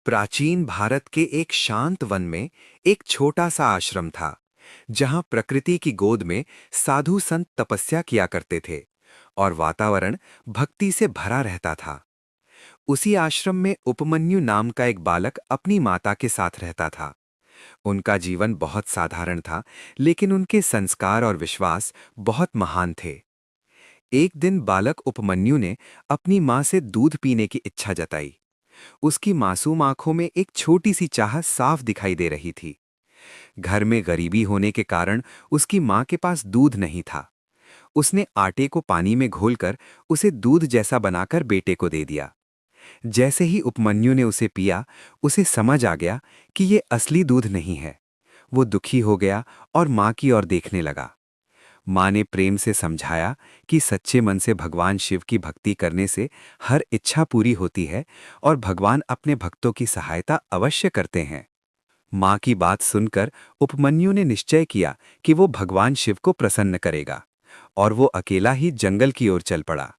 प्राचीन भारत के एक शांत वन में एक छोटा सा आश्रम था, जहां प्रकृति की गोद में साधु संत तपस्या किया करते थे और वातावरण भक्ति से भरा रहता था। उसी आश्रम में उपमन्यु नाम का एक बालक अपनी माता के साथ रहता था। उनका जीवन बहुत साधारण था, लेकिन उनके संस्कार और विश्वास बहुत महान थे। एक दिन बालक उपमन्यु ने अपनी मां से दूध पीने की इच्छा जताई। उसकी मासूम आंखों में एक छोटी सी चाह साफ दिखाई दे रही थी। घर में गरीबी होने के कारण उसकी मां के पास दूध नहीं था। उसने आटे को पानी में घोलकर उसे दूध जैसा बनाकर बेटे को दे दिया। जैसे ही उपमन्यु ने उसे पिया, उसे समझ आ गया कि ये असली दूध नहीं है। वो दुखी हो गया और मां की ओर देखने लगा। मां ने प्रेम से समझाया कि सच्चे मन से भगवान शिव की भक्ति करने से हर इच्छा पूरी होती है और भगवान अपने भक्तों की सहायता अवश्य करते हैं। मां की बात सुनकर उपमन्यु ने निश्चय किया कि वो भगवान शिव को प्रसन्न करेगा और वो अकेला ही जंगल की ओर चल पड़ा।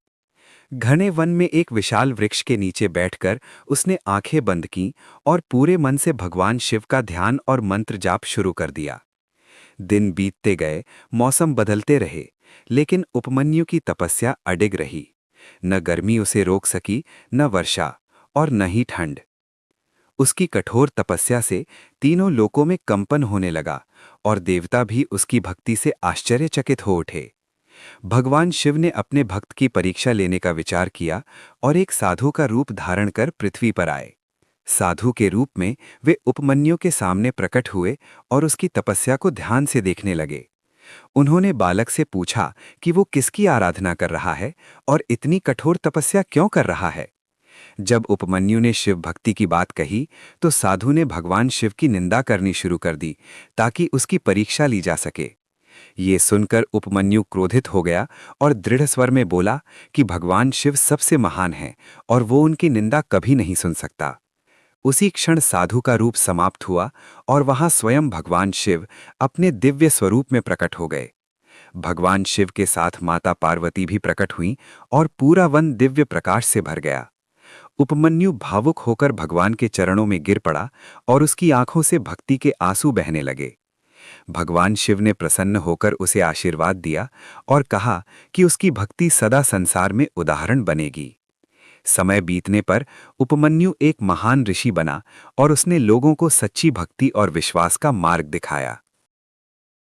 घने वन में एक विशाल वृक्ष के नीचे बैठकर उसने आंखें बंद कीं और पूरे मन से भगवान शिव का ध्यान और मंत्र जाप शुरू कर दिया। दिन बीतते गए, मौसम बदलते रहे, लेकिन उपमन्यु की तपस्या अडिग रही। न गर्मी उसे रोक सकी, न वर्षा और न ही ठंड। उसकी कठोर तपस्या से तीनों लोकों में कंपन होने लगा और देवता भी उसकी भक्ति से आश्चर्यचकित हो उठे। भगवान शिव ने अपने भक्त की परीक्षा लेने का विचार किया और एक साधु का रूप धारण कर पृथ्वी पर आए। साधु के रूप में वे उपमन्यु के सामने प्रकट हुए और उसकी तपस्या को ध्यान से देखने लगे। उन्होंने बालक से पूछा कि वो किसकी आराधना कर रहा है और इतनी कठोर तपस्या क्यों कर रहा है। जब उपमन्यु ने शिव भक्ति की बात कही, तो साधु ने भगवान शिव की निंदा करनी शुरू कर दी ताकि उसकी परीक्षा ली जा सके। ये सुनकर उपमन्यु क्रोधित हो गया और दृढ़ स्वर में बोला कि भगवान शिव सबसे महान हैं और वो उनकी निंदा कभी नहीं सुन सकता। उसी क्षण साधु का रूप समाप्त हुआ और वहां स्वयं भगवान शिव अपने दिव्य स्वरूप में प्रकट हो गए। भगवान शिव के साथ माता पार्वती भी प्रकट हुईं और पूरा वन दिव्य प्रकाश से भर गया। उपमन्यु भावुक होकर भगवान के चरणों में गिर पड़ा और उसकी आंखों से भक्ति के आंसू बहने लगे। भगवान शिव ने प्रसन्न होकर उसे आशीर्वाद दिया और कहा कि उसकी भक्ति सदा संसार में उदाहरण बनेगी। समय बीतने पर उपमन्यु एक महान ऋषि बना और उसने लोगों को सच्ची भक्ति और विश्वास का मार्ग दिखाया।